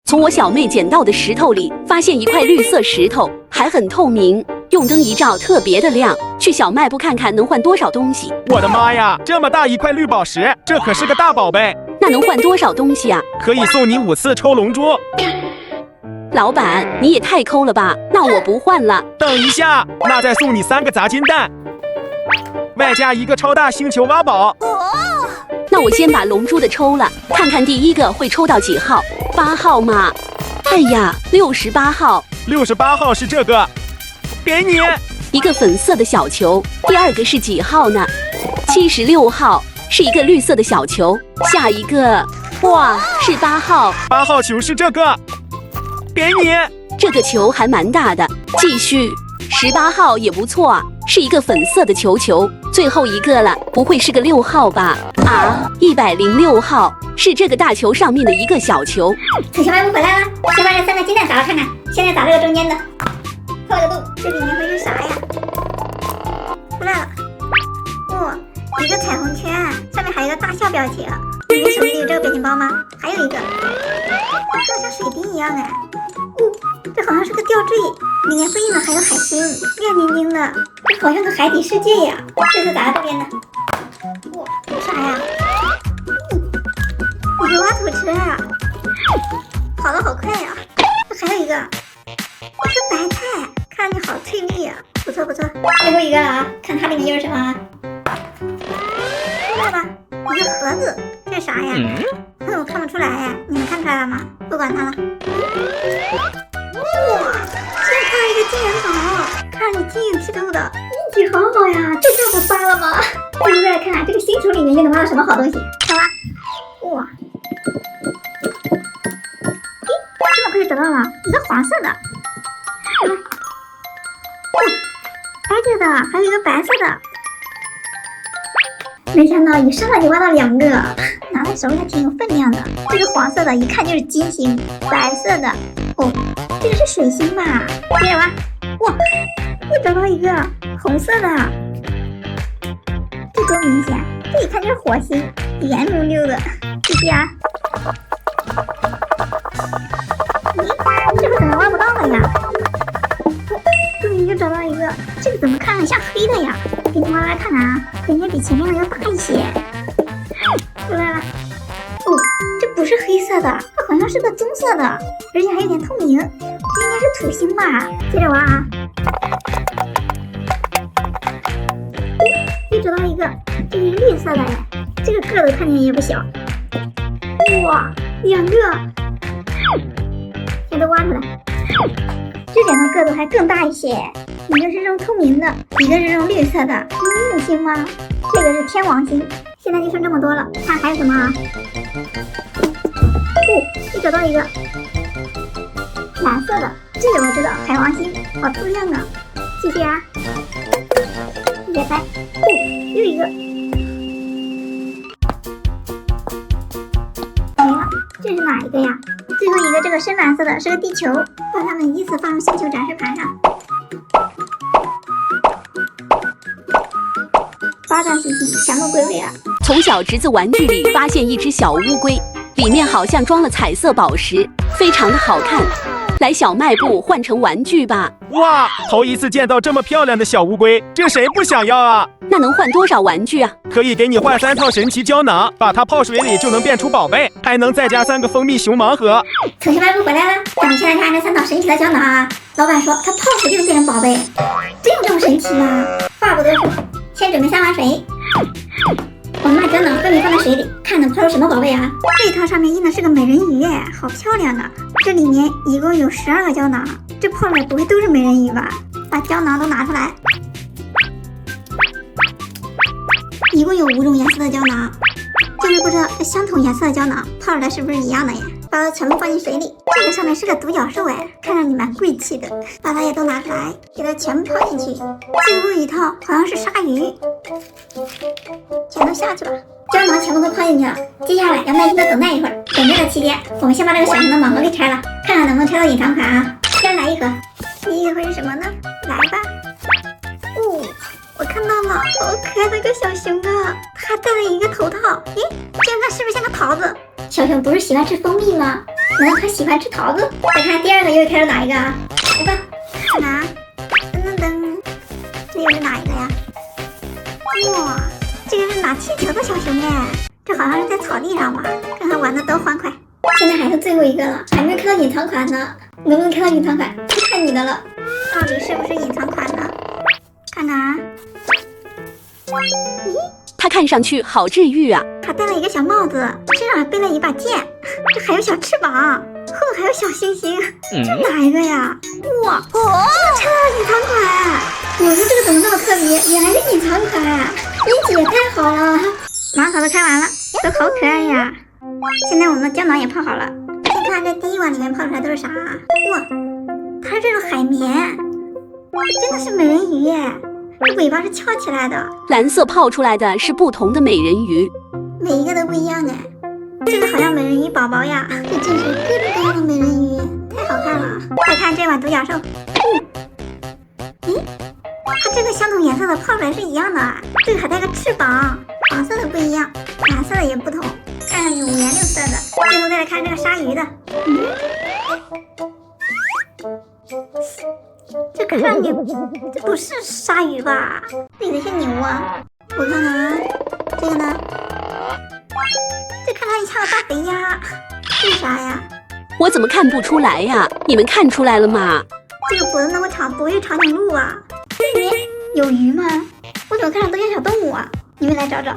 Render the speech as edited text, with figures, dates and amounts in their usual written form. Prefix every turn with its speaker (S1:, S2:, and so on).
S1: 從我小妹撿到的石頭裡發現一塊綠色石头，還很透明，用燈一照特別的亮。去小賣部看看能換多少東西。
S2: 我的媽呀，這麼大一塊綠寶石，這可是個大寶貝。
S1: 那能換多少東西啊？
S2: 可以送你5次抽龍珠。
S1: 老闆，你也太摳了吧？那我不換了。
S2: 等一下，那再送你3個砸金蛋，外加1個超大星球挖寶。
S1: 那我先把龍珠的抽了，看看第一個會抽到幾號？8號嘛。哎呀，68號。
S2: 68號是這個，給你
S1: 一個粉色的小球。第二個是幾號呢？76號，是一個綠色的小球。下一個，哇，是8號。
S2: 8號球是這個，給你。
S1: 這個球還蠻大的。繼續，18號也不錯啊，是一個粉色的球球。最後一個了，不會是個6號吧？啊，106號，是這個大球上面的一個小球。
S3: 从小賣部回來了，先把這3個金蛋找來看看。現在找這個中間的，透了個洞，這裡面會是啥呀？出來了，哇，一個彩虹圈，上面還有一個大笑表情。你的手裡有這個表情包嗎？還有一個，哇，這像水滴一樣哎。這好像是個吊墜，裡面封印的還有海星，亮晶晶的，這好像個海底世界呀。這是咋这邊的？哇，這啥呀？一個挖土車，跑得好快呀！這還有一個，哇，是白菜，看着好翠綠呀，不錯不錯。最後一個了啊，看它裡面又是什麼啊？出來吧，一個盒子，這是啥呀？我看不出來，你們看出來了嗎？不管它了。哇，先看了一个金元宝，看着晶莹剔透的，运气好好呀！这下不发了吗？最后再来看看这个星球里面又能挖到什麼好東西。看吧，哇，這麼快就找到了一個黃色的，來，挨着的還有一個白色的。沒想到一上來就挖到2個，拿在手裡還挺有分量的。這個黃色的一看就是金星，白色的，哦，這個是水星吧？接着挖，哇，又找到一個紅色的，這多明顯，這一看就是火星，圓溜溜的。繼續啊，咦，這個怎麼挖不到了呀？終於又找到一個，這個怎麼看着像黑的呀？給你挖來看看啊，感覺比前面的要大一些。出來了，哦，這不是黑色的，它好像是個棕色的，而且還有點透明，這應該是土星吧？接着挖啊，又找到一個，這是綠色的耶，這個個頭看起來也不小。哇，2個，先都挖出來。這2個個頭還更大一些，一個是這種透明的，一個是這種綠色的。木星嗎？這個是天王星。現在就剩這麼多了，看還有什麼啊？哦，又找到一個藍色的，這個我知道，海王星，好透亮啊！繼續啊，別拍。哦，又一個，沒了，這是哪一個呀？最後一個這個深藍色的是個地球，把它們依次放入星球展示盤上。8大行星全部歸位了。
S1: 從小侄子玩具裡發現一隻小烏龜，裡面好像裝了彩色寶石，非常的好看。來小賣部換成玩具吧。
S2: 哇，頭一次見到這麼漂亮的小烏龜，這誰不想要啊？
S1: 那能換多少玩具啊？
S2: 可以給你換3套神奇膠囊，把它泡水裡就能變出寶貝，還能再加3個蜂蜜熊盲盒。
S3: 從小賣部回來了，咱們現在看這3套神奇的膠囊啊。老闆說它泡水就能變成寶貝，真有這麼神奇嗎？話不多說，先準備3碗水。我們把膠囊分別放在水裡，看能泡出什麼寶貝啊？這一套上面印的是個美人魚，好漂亮的。這裡面一共有12個膠囊，這泡出來不會都是美人魚吧？把膠囊都拿出來，一共有5種顏色的膠囊，就是不知道這相同顏色的膠囊泡出來是不是一樣的呀？把它全部放進水裡，這個上面是個獨角獸看着你蠻貴氣的。把它也都拿出來，給它全部泡進去。最後一套好像是鯊魚，全都下去吧。膠囊全部都泡進去了，接下來要耐心的等待一會兒。等這個期間，我們先把這個小型的盲盒給拆了，看看能不能拆到隱藏款啊。先來一盒，第一個會是什麼呢？來吧。哦，我看到了，好可愛的一個小熊啊！它戴了一個頭套，咦，這樣看是不是像個桃子？小熊不是喜歡吃蜂蜜嗎？難道它喜歡吃桃子？再看第二個又開始哪一個啊？來吧，看啊，噔噔噔，這又是哪一個呀？哇，這個是拿氣球的小熊哎，這好像是在草地上吧？看看玩的多歡快。現在還是最後一個了，還沒有看到隱藏款呢，能不能看到隱藏款就看你的了。到底是不是隱藏款呢？看看啊，咦，
S1: 它看上去好治癒啊！
S3: 還戴了一個小帽子，身上還背了一把劍，這還有小翅膀，後頭還有小星星，這哪一個呀？哇，這個超隱藏款！我说这個怎麼這麼特別？原來是隱藏款，運氣也太好了。盲盒都開完了，都好可愛呀！現在我們的膠囊也泡好了，先看這第一碗裡面泡出來都是啥？哇，它是這種海綿，真的是美人魚耶！這尾巴是翹起來的。
S1: 藍色泡出來的是不同的美人魚，
S3: 每一個都不一樣哎。這個好像美人魚寶寶呀，這真是各種各樣的美人魚，太好看了。再看這碗獨角獸，咦，它這個相同顏色的泡出來是一樣的啊，這個還帶個翅膀，黃色的不一樣，藍色的也不同，看上去五顏六色的。最後再來看這個鯊魚的，這看上去這不是鯊魚吧？這得是牛啊！我看看啊，這個呢？這看上去像個大肥鴨，這是啥呀？
S1: 我怎麼看不出來呀？你們看出来了嗎？
S3: 這個脖子那麼長，不會是長頸鹿啊？咦，有魚嗎？我怎麼看着都像小動物啊？你們來找找。